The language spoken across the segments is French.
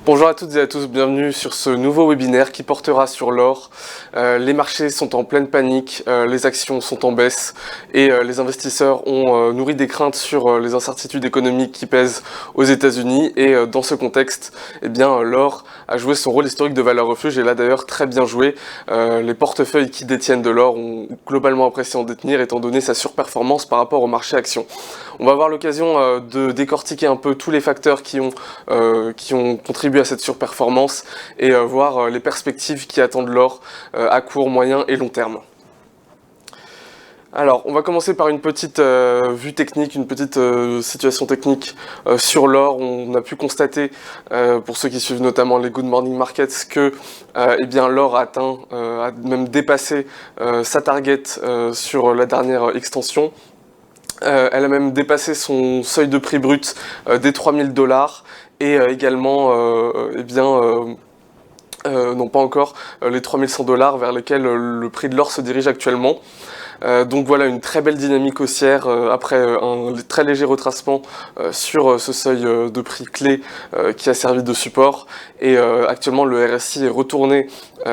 Bonjour à toutes et à tous, bienvenue sur ce nouveau webinaire qui portera sur l'or. Les marchés sont en pleine panique, les actions sont en baisse et les investisseurs ont nourri des craintes sur les incertitudes économiques qui pèsent aux États-Unis. Et dans ce contexte, eh bien, l'or a joué son rôle historique de valeur refuge et l'a d'ailleurs très bien joué. Les portefeuilles qui détiennent de l'or ont globalement apprécié en détenir étant donné sa surperformance par rapport au marché actions. On va avoir l'occasion de décortiquer un peu tous les facteurs qui ont contribué à cette surperformance et voir les perspectives qui attendent l'or à court, moyen et long terme. Alors, on va commencer par une petite vue technique, une petite situation technique sur l'or. On a pu constater, pour ceux qui suivent notamment les Good Morning Markets, que eh bien, l'or a même dépassé sa target sur la dernière extension. Elle a même dépassé son seuil de prix brut des 3000 $ et également, non pas encore, les 3100 $ vers lesquels le prix de l'or se dirige actuellement. Donc voilà une très belle dynamique haussière après un très léger retracement sur ce seuil de prix clé qui a servi de support. Et actuellement le RSI est retourné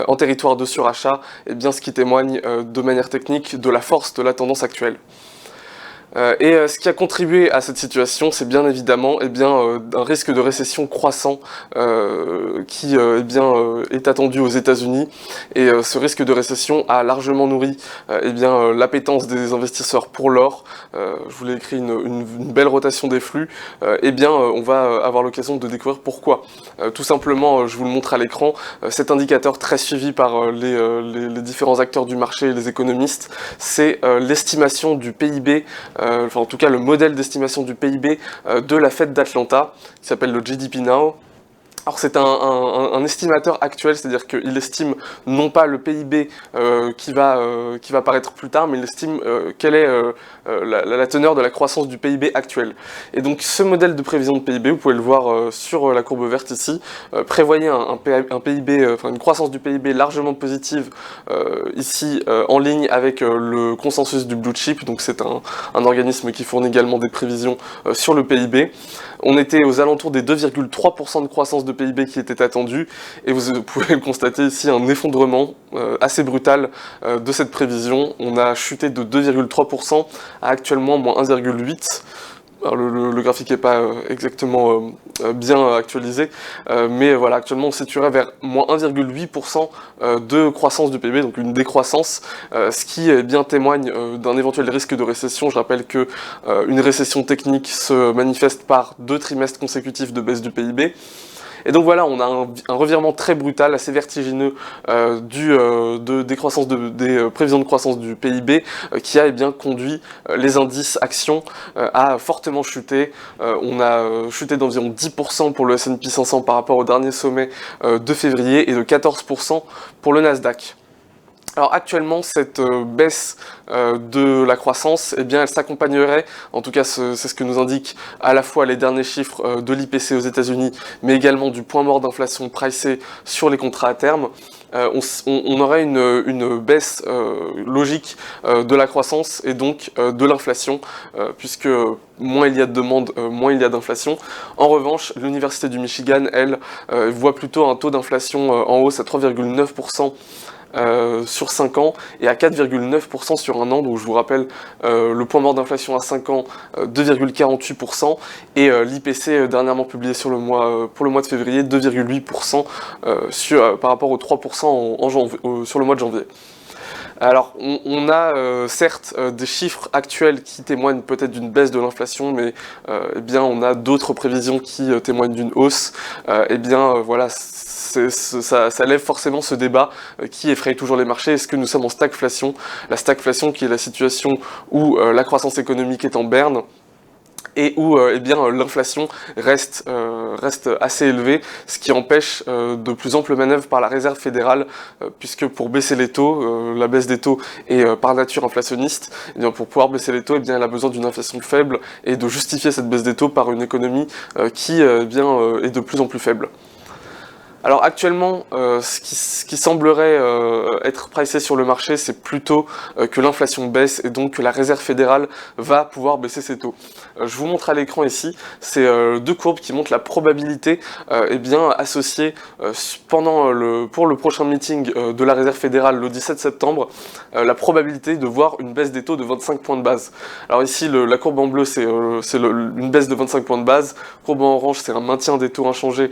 en territoire de surachat, et bien ce qui témoigne de manière technique de la force de la tendance actuelle. Ce qui a contribué à cette situation, c'est bien évidemment un risque de récession croissant qui est attendu aux États-Unis. Et ce risque de récession a largement nourri l'appétence des investisseurs pour l'or. Je vous l'ai écrit, une belle rotation des flux. On va avoir l'occasion de découvrir pourquoi. Tout simplement, je vous le montre à l'écran, cet indicateur très suivi par les différents acteurs du marché et les économistes, c'est l'estimation du PIB, en tout cas le modèle d'estimation du PIB de la Fed d'Atlanta, qui s'appelle le GDP Now. Alors c'est un estimateur actuel, c'est-à-dire qu'il estime non pas le PIB qui va paraître plus tard, mais il estime quelle est la teneur de la croissance du PIB actuel. Et donc ce modèle de prévision de PIB, vous pouvez le voir sur la courbe verte ici, prévoyait un PIB, une croissance du PIB largement positive ici en ligne avec le consensus du Blue Chip, donc c'est un organisme qui fournit également des prévisions sur le PIB. On était aux alentours des 2,3% de croissance de PIB qui était attendu, et vous pouvez le constater ici, un effondrement assez brutal de cette prévision. On a chuté de 2,3% à actuellement moins 1,8%. Alors le graphique n'est pas exactement bien actualisé, mais voilà, actuellement on se situerait vers moins 1,8% de croissance du PIB, donc une décroissance, ce qui bien témoigne d'un éventuel risque de récession. Je rappelle que une récession technique se manifeste par 2 trimestres consécutifs de baisse du PIB. Et donc voilà, on a un revirement très brutal, assez vertigineux des prévisions de croissance du PIB qui a conduit les indices actions à fortement chuter. On a chuté d'environ 10% pour le S&P 500 par rapport au dernier sommet de février et de 14% pour le Nasdaq. Alors actuellement, cette baisse de la croissance, elle s'accompagnerait, en tout cas c'est ce que nous indiquent à la fois les derniers chiffres de l'IPC aux États-Unis, mais également du point mort d'inflation pricé sur les contrats à terme. On aurait une baisse logique de la croissance et donc de l'inflation, puisque moins il y a de demande, moins il y a d'inflation. En revanche, l'Université du Michigan, elle, voit plutôt un taux d'inflation en hausse à 3,9%. Sur 5 ans et à 4,9% sur un an, donc je vous rappelle le point mort d'inflation à 5 ans 2,48% et l'IPC dernièrement publié pour le mois de février 2,8% par rapport aux 3% sur le mois de janvier. Alors, on a certes des chiffres actuels qui témoignent peut-être d'une baisse de l'inflation, mais on a d'autres prévisions qui témoignent d'une hausse. Voilà, ça lève forcément ce débat qui effraie toujours les marchés. Est-ce que nous sommes en stagflation? La stagflation qui est la situation où la croissance économique est en berne et où l'inflation reste assez élevée, ce qui empêche de plus amples manœuvres par la Réserve fédérale, puisque pour baisser les taux, la baisse des taux est par nature inflationniste, et pour pouvoir baisser les taux, elle a besoin d'une inflation faible et de justifier cette baisse des taux par une économie qui est de plus en plus faible. Alors actuellement, ce qui semblerait être pricé sur le marché, c'est plutôt que l'inflation baisse et donc que la Réserve fédérale va pouvoir baisser ses taux. Je vous montre à l'écran ici, c'est deux courbes qui montrent la probabilité eh bien, associée pour le prochain meeting de la Réserve fédérale le 17 septembre, la probabilité de voir une baisse des taux de 25 points de base. Alors ici, la courbe en bleu, c'est une baisse de 25 points de base, courbe en orange, c'est un maintien des taux inchangés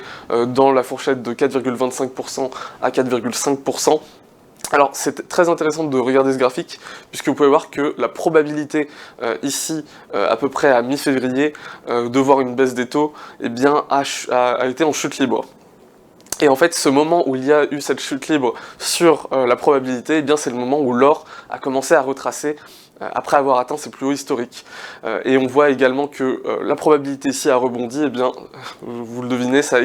dans la fourchette de 4,25% à 4,5%. Alors c'est très intéressant de regarder ce graphique puisque vous pouvez voir que la probabilité ici à peu près à mi-février de voir une baisse des taux eh bien, a été en chute libre. Et en fait, ce moment où il y a eu cette chute libre sur la probabilité, eh bien c'est le moment où l'or a commencé à retracer après avoir atteint ses plus hauts historiques. Et on voit également que la probabilité ici a rebondi, eh bien, vous le devinez, ça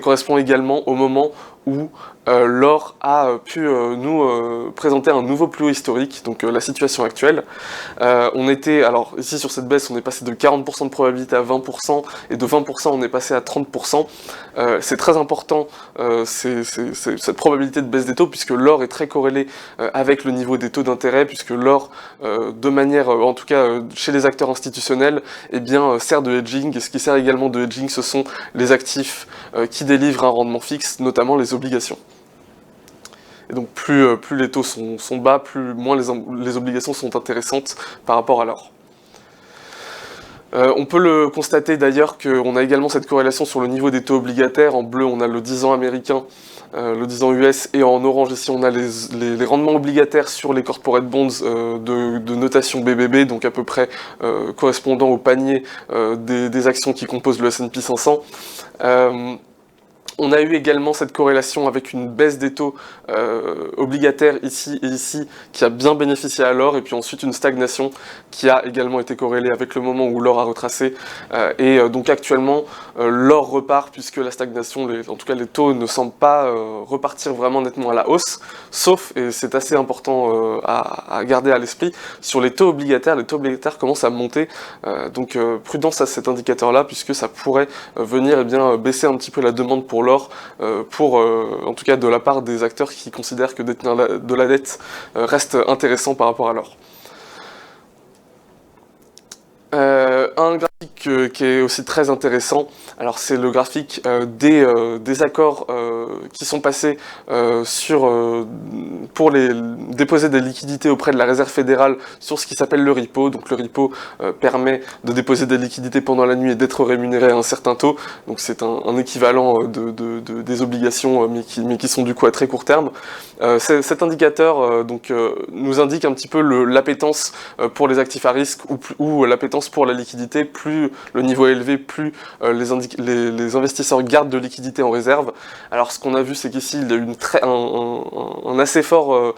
correspond également au moment où l'or a pu nous présenter un nouveau plus haut historique, donc la situation actuelle. On était, alors ici sur cette baisse, on est passé de 40% de probabilité à 20%, et de 20% on est passé à 30%. C'est très important cette probabilité de baisse des taux, puisque l'or est très corrélé avec le niveau des taux d'intérêt, puisque l'or, de manière, en tout cas chez les acteurs institutionnels, eh bien, sert de hedging, et ce qui sert également de hedging, ce sont les actifs qui délivrent un rendement fixe, notamment les obligations. Et donc plus les taux sont bas, moins les obligations sont intéressantes par rapport à l'or. On peut le constater d'ailleurs qu'on a également cette corrélation sur le niveau des taux obligataires. En bleu, on a le 10 ans américain, le 10 ans US, et en orange ici, on a les rendements obligataires sur les corporate bonds de notation BBB, donc à peu près correspondant au panier des actions qui composent le S&P 500. On a eu également cette corrélation avec une baisse des taux obligataires ici et ici qui a bien bénéficié à l'or, et puis ensuite une stagnation qui a également été corrélée avec le moment où l'or a retracé. Donc actuellement l'or repart puisque la stagnation, en tout cas les taux ne semblent pas repartir vraiment nettement à la hausse, sauf, et c'est assez important à garder à l'esprit, sur les taux obligataires commencent à monter, donc prudence à cet indicateur-là puisque ça pourrait venir eh bien, baisser un petit peu la demande pour l'or, en tout cas de la part des acteurs qui considèrent que détenir de la dette reste intéressant par rapport à l'or. Un graphique qui est aussi très intéressant, alors c'est le graphique des accords qui sont passés pour déposer des liquidités auprès de la Réserve fédérale sur ce qui s'appelle le repo. Donc le repo permet de déposer des liquidités pendant la nuit et d'être rémunéré à un certain taux. Donc c'est un équivalent des obligations mais qui sont du coup à très court terme. Cet indicateur nous indique un petit peu l'appétence pour les actifs à risque ou l'appétence pour la liquidité. Plus le niveau est élevé, plus les investisseurs gardent de liquidité en réserve. Alors ce qu'on a vu, c'est qu'ici il y a eu un assez fort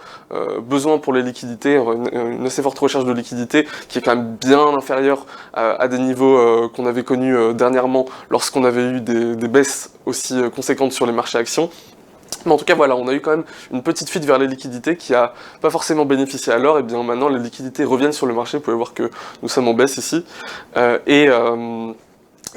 besoin pour les liquidités, une assez forte recherche de liquidité qui est quand même bien inférieure à des niveaux qu'on avait connus dernièrement lorsqu'on avait eu des baisses aussi conséquentes sur les marchés actions. Mais en tout cas, voilà, on a eu quand même une petite fuite vers les liquidités qui a pas forcément bénéficié à l'or. Et bien maintenant, les liquidités reviennent sur le marché. Vous pouvez voir que nous sommes en baisse ici. Et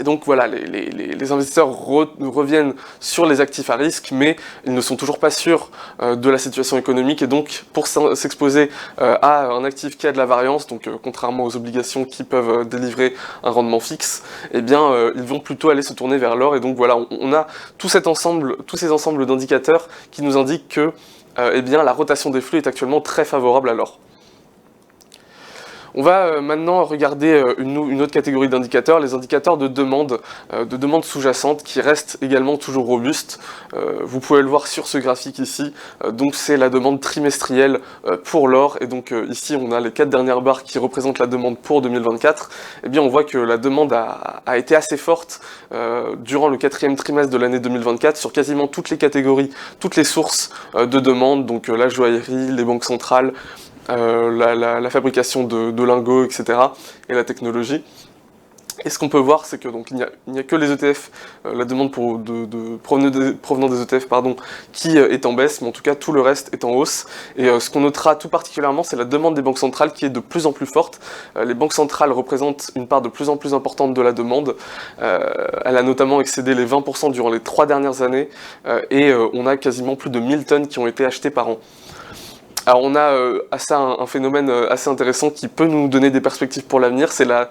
donc voilà, les investisseurs reviennent sur les actifs à risque, mais ils ne sont toujours pas sûrs de la situation économique. Et donc, pour s'exposer à un actif qui a de la variance, donc contrairement aux obligations qui peuvent délivrer un rendement fixe, eh bien, ils vont plutôt aller se tourner vers l'or. Et donc voilà, on a tous ces ensembles d'indicateurs qui nous indiquent que eh bien, la rotation des flux est actuellement très favorable à l'or. On va maintenant regarder une autre catégorie d'indicateurs, les indicateurs de demande sous-jacente qui restent également toujours robustes. Vous pouvez le voir sur ce graphique ici, donc c'est la demande trimestrielle pour l'or, et donc ici on a les 4 dernières barres qui représentent la demande pour 2024. Eh bien on voit que la demande a été assez forte durant le 4e trimestre de l'année 2024 sur quasiment toutes les catégories, toutes les sources de demande, donc la joaillerie, les banques centrales, la fabrication de lingots, etc. et la technologie. Et ce qu'on peut voir, c'est que donc il n'y a que les ETF, la demande provenant des ETF, pardon, qui est en baisse, mais en tout cas tout le reste est en hausse. Et ce qu'on notera tout particulièrement, c'est la demande des banques centrales qui est de plus en plus forte. Les banques centrales représentent une part de plus en plus importante de la demande. Elle a notamment excédé les 20% durant les 3 dernières années, et on a quasiment plus de 1000 tonnes qui ont été achetées par an. Alors on a un phénomène assez intéressant qui peut nous donner des perspectives pour l'avenir, c'est la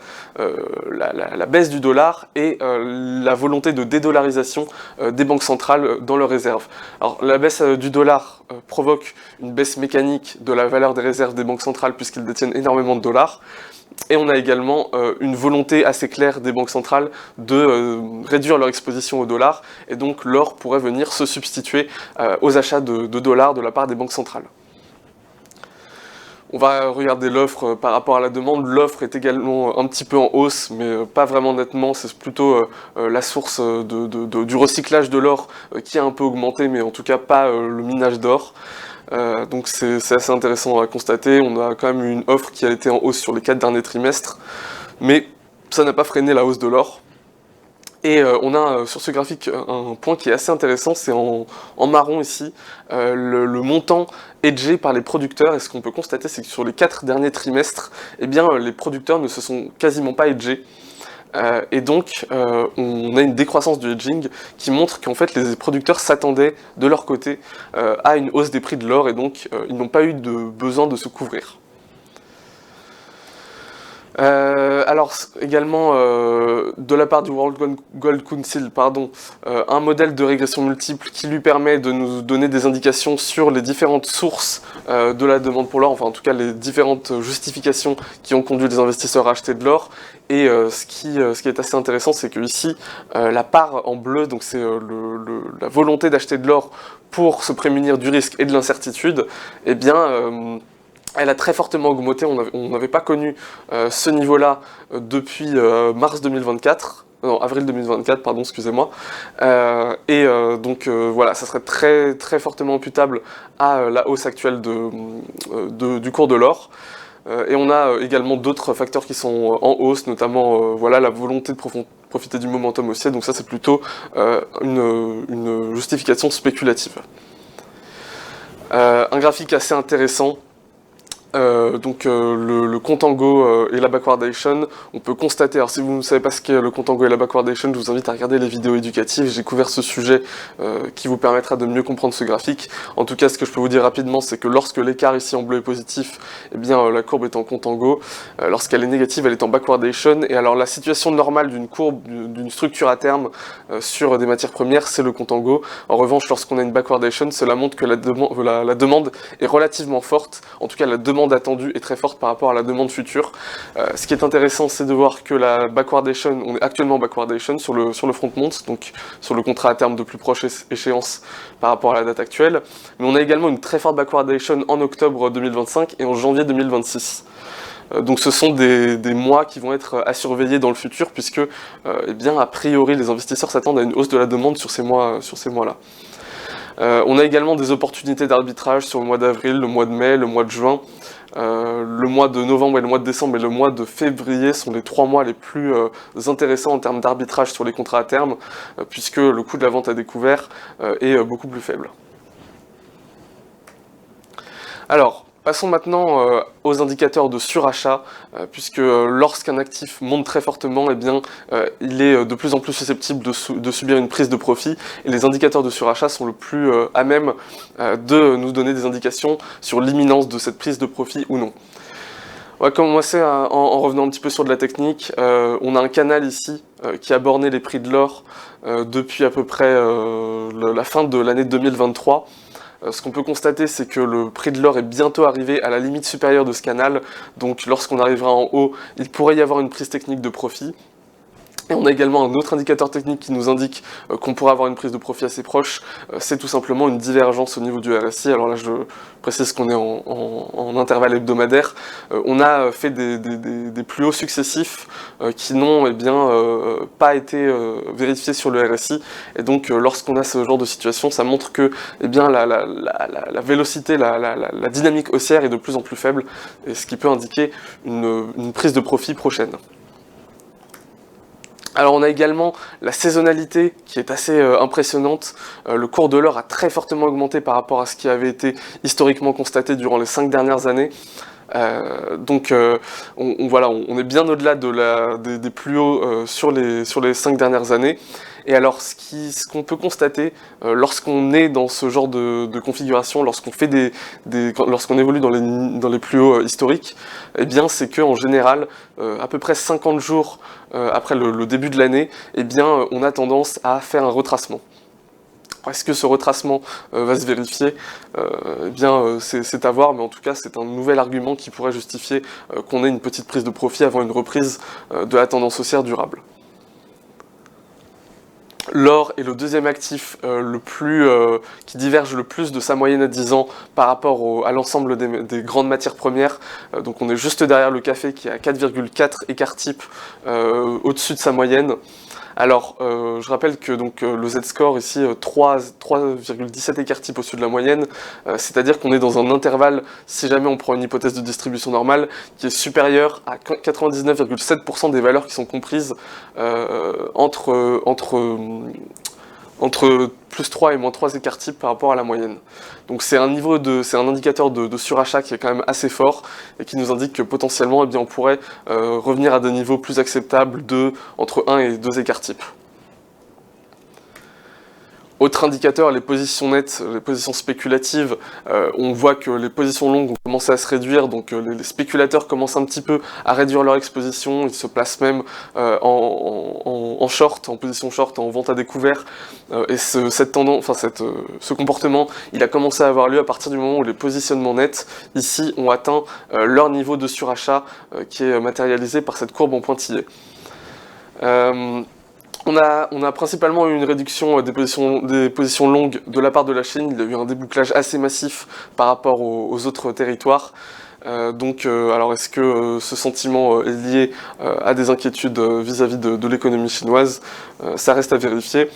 baisse du dollar et la volonté de dédollarisation des banques centrales dans leurs réserves. Alors la baisse du dollar provoque une baisse mécanique de la valeur des réserves des banques centrales puisqu'ils détiennent énormément de dollars. Et on a également une volonté assez claire des banques centrales de réduire leur exposition au dollar, et donc l'or pourrait venir se substituer aux achats de dollars de la part des banques centrales. On va regarder l'offre par rapport à la demande. L'offre est également un petit peu en hausse, mais pas vraiment nettement. C'est plutôt la source du recyclage de l'or qui a un peu augmenté, mais en tout cas pas le minage d'or. Donc c'est assez intéressant à constater. On a quand même une offre qui a été en hausse sur les 4 derniers trimestres, mais ça n'a pas freiné la hausse de l'or. Et on a sur ce graphique un point qui est assez intéressant, c'est en marron ici, le montant hedgé par les producteurs. Et ce qu'on peut constater, c'est que sur les 4 derniers trimestres, eh bien, les producteurs ne se sont quasiment pas hedgés. Et donc on a une décroissance du hedging qui montre qu'en fait les producteurs s'attendaient de leur côté à une hausse des prix de l'or, et donc ils n'ont pas eu besoin de se couvrir. Alors également de la part du World Gold Council, un modèle de régression multiple qui lui permet de nous donner des indications sur les différentes sources de la demande pour l'or, enfin en tout cas les différentes justifications qui ont conduit les investisseurs à acheter de l'or. Et ce qui est assez intéressant, c'est que ici la part en bleu, donc c'est la volonté d'acheter de l'or pour se prémunir du risque et de l'incertitude, eh bien elle a très fortement augmenté. On n'avait pas connu ce niveau-là depuis mars 2024, non, avril 2024, pardon, excusez-moi. Donc voilà, ça serait très, très fortement imputable à la hausse actuelle du cours de l'or. Et on a également d'autres facteurs qui sont en hausse, notamment voilà, la volonté de profiter du momentum haussier. Donc ça, c'est plutôt une justification spéculative. Un graphique assez intéressant. Le contango et la backwardation, on peut constater, alors si vous ne savez pas ce qu'est le contango et la backwardation, je vous invite à regarder les vidéos éducatives. J'ai couvert ce sujet qui vous permettra de mieux comprendre ce graphique. En tout cas, ce que je peux vous dire rapidement, c'est que lorsque l'écart ici en bleu est positif, eh bien la courbe est en contango. Lorsqu'elle est négative, elle est en backwardation. Et alors la situation normale d'une courbe, d'une structure à terme sur des matières premières, c'est le contango. En revanche, lorsqu'on a une backwardation, cela montre que la demande est relativement forte. En tout cas, la demande attendue est très forte par rapport à la demande future. Ce qui est intéressant, c'est de voir que la backwardation, on est actuellement en backwardation sur le front month, donc sur le contrat à terme de plus proche échéance par rapport à la date actuelle. Mais on a également une très forte backwardation en octobre 2025 et en janvier 2026. Donc ce sont des mois qui vont être à surveiller dans le futur, puisque eh bien, a priori les investisseurs s'attendent à une hausse de la demande sur ces mois-là. On a également des opportunités d'arbitrage sur le mois d'avril, le mois de mai, le mois de juin. Le mois de novembre et le mois de décembre et le mois de février sont les 3 mois les plus intéressants en termes d'arbitrage sur les contrats à terme, puisque le coût de la vente à découvert est beaucoup plus faible. Alors, passons maintenant aux indicateurs de surachat, puisque lorsqu'un actif monte très fortement, eh bien, il est de plus en plus susceptible de subir une prise de profit, et les indicateurs de surachat sont le plus à même de nous donner des indications sur l'imminence de cette prise de profit ou non. On va commencer en revenant un petit peu sur de la technique. On a un canal ici qui a borné les prix de l'or depuis à peu près la fin de l'année 2023. Ce qu'on peut constater, c'est que le prix de l'or est bientôt arrivé à la limite supérieure de ce canal, donc lorsqu'on arrivera en haut, il pourrait y avoir une prise technique de profit. Et on a également un autre indicateur technique qui nous indique qu'on pourrait avoir une prise de profit assez proche, c'est tout simplement une divergence au niveau du RSI. Alors là, je précise qu'on est en intervalle hebdomadaire. On a fait des plus hauts successifs qui n'ont pas été vérifiés sur le RSI. Et donc, lorsqu'on a ce genre de situation, ça montre que la vélocité, la dynamique haussière est de plus en plus faible, et ce qui peut indiquer une prise de profit prochaine. Alors on a également la saisonnalité qui est assez impressionnante. Le cours de l'or a très fortement augmenté par rapport à ce qui avait été historiquement constaté durant les 5 dernières années. Voilà, on est bien au-delà des plus hauts sur les 5 dernières années. Et alors ce qu'on peut constater lorsqu'on est dans ce genre de configuration, lorsqu'on évolue dans les plus hauts historiques, eh bien c'est qu'en général, à peu près 50 jours après le début de l'année, eh bien on a tendance à faire un retracement. Est-ce que ce retracement va se vérifier? Eh bien, c'est à voir, mais en tout cas, c'est un nouvel argument qui pourrait justifier qu'on ait une petite prise de profit avant une reprise de la tendance haussière durable. L'or est le deuxième actif qui diverge le plus de sa moyenne à 10 ans par rapport à l'ensemble des grandes matières premières. Donc on est juste derrière le café qui est à 4,4 écart type au-dessus de sa moyenne. Alors, je rappelle que le Z-score ici, 3,17 écart type au-dessus de la moyenne, c'est-à-dire qu'on est dans un intervalle, si jamais on prend une hypothèse de distribution normale, qui est supérieure à 99,7% des valeurs qui sont comprises entre plus 3 et moins 3 écarts types par rapport à la moyenne. Donc c'est un indicateur de surachat qui est quand même assez fort et qui nous indique que potentiellement eh bien, on pourrait revenir à des niveaux plus acceptables entre 1 et 2 écarts types. Autre indicateur, les positions nettes, les positions spéculatives, on voit que les positions longues ont commencé à se réduire, donc les spéculateurs commencent un petit peu à réduire leur exposition, ils se placent même en short, en position short, en vente à découvert, et ce comportement, il a commencé à avoir lieu à partir du moment où les positionnements nets, ici, ont atteint leur niveau de surachat qui est matérialisé par cette courbe en pointillé. On a principalement eu une réduction des positions longues de la part de la Chine. Il y a eu un débouclage assez massif par rapport aux autres territoires. Alors est-ce que ce sentiment est lié à des inquiétudes vis-à-vis de l'économie chinoise? Ça reste à vérifier.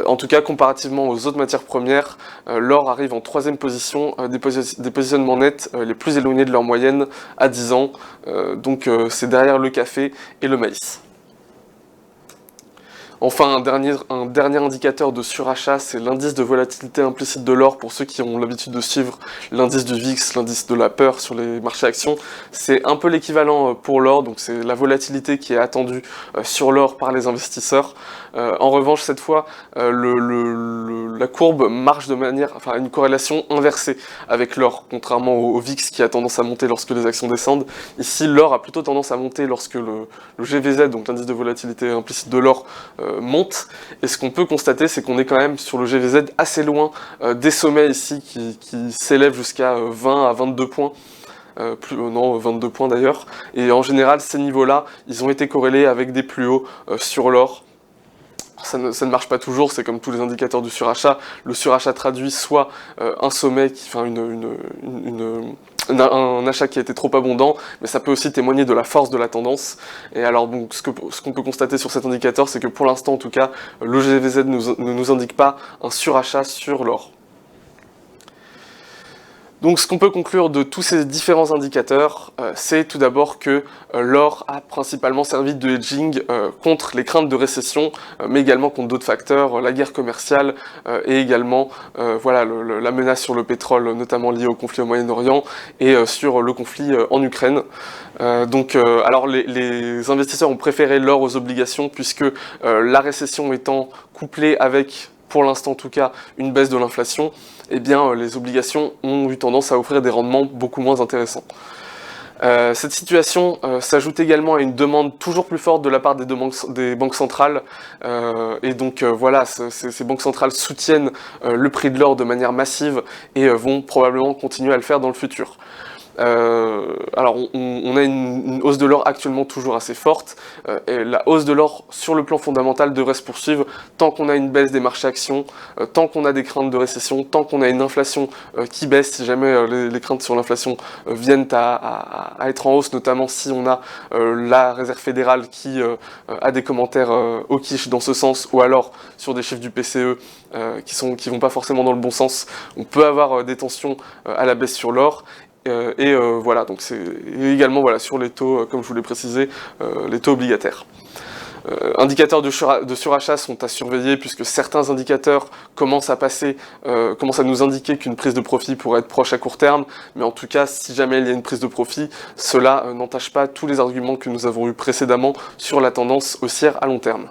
En tout cas, comparativement aux autres matières premières, l'or arrive en troisième position, des positionnements nets les plus éloignés de leur moyenne à 10 ans. C'est derrière le café et le maïs. Enfin, un dernier indicateur de surachat, c'est l'indice de volatilité implicite de l'or. Pour ceux qui ont l'habitude de suivre l'indice du VIX, l'indice de la peur sur les marchés actions, c'est un peu l'équivalent pour l'or, donc c'est la volatilité qui est attendue sur l'or par les investisseurs. En revanche, cette fois, la courbe marche une corrélation inversée avec l'or, contrairement au VIX qui a tendance à monter lorsque les actions descendent. Ici, l'or a plutôt tendance à monter lorsque le GVZ, donc l'indice de volatilité implicite de l'or, monte, et ce qu'on peut constater, c'est qu'on est quand même sur le GVZ assez loin des sommets ici qui s'élèvent jusqu'à 20 à 22 points. 22 points d'ailleurs, et en général ces niveaux-là, ils ont été corrélés avec des plus hauts sur l'or. Ça ne marche pas toujours, c'est comme tous les indicateurs du surachat. Le surachat traduit soit un sommet, un achat qui a été trop abondant, mais ça peut aussi témoigner de la force de la tendance. Et alors donc, ce qu'on peut constater sur cet indicateur, c'est que pour l'instant en tout cas, le GVZ ne nous indique pas un surachat sur l'or. Donc ce qu'on peut conclure de tous ces différents indicateurs, c'est tout d'abord que l'or a principalement servi de hedging contre les craintes de récession, mais également contre d'autres facteurs, la guerre commerciale et également la menace sur le pétrole, notamment liée au conflit au Moyen-Orient et sur le conflit en Ukraine. Alors les investisseurs ont préféré l'or aux obligations puisque la récession étant couplée avec, pour l'instant en tout cas, une baisse de l'inflation, eh bien les obligations ont eu tendance à offrir des rendements beaucoup moins intéressants. Cette situation s'ajoute également à une demande toujours plus forte de la part des banques centrales, ces banques centrales soutiennent le prix de l'or de manière massive et vont probablement continuer à le faire dans le futur. Alors on a une hausse de l'or actuellement toujours assez forte, et la hausse de l'or sur le plan fondamental devrait se poursuivre tant qu'on a une baisse des marchés actions, tant qu'on a des craintes de récession, tant qu'on a une inflation qui baisse, si jamais les craintes sur l'inflation viennent à être en hausse, notamment si on a la Réserve fédérale qui a des commentaires au quiche dans ce sens, ou alors sur des chiffres du PCE qui vont pas forcément dans le bon sens, on peut avoir des tensions à la baisse sur l'or. Donc c'est également sur les taux, comme je vous l'ai précisé, les taux obligataires. Indicateurs de surachat sont à surveiller puisque certains indicateurs commencent à nous indiquer qu'une prise de profit pourrait être proche à court terme, mais en tout cas, si jamais il y a une prise de profit, cela n'entache pas tous les arguments que nous avons eus précédemment sur la tendance haussière à long terme.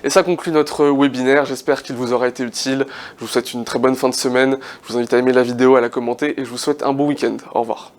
Et ça conclut notre webinaire, j'espère qu'il vous aura été utile. Je vous souhaite une très bonne fin de semaine, je vous invite à aimer la vidéo, à la commenter et je vous souhaite un bon week-end. Au revoir.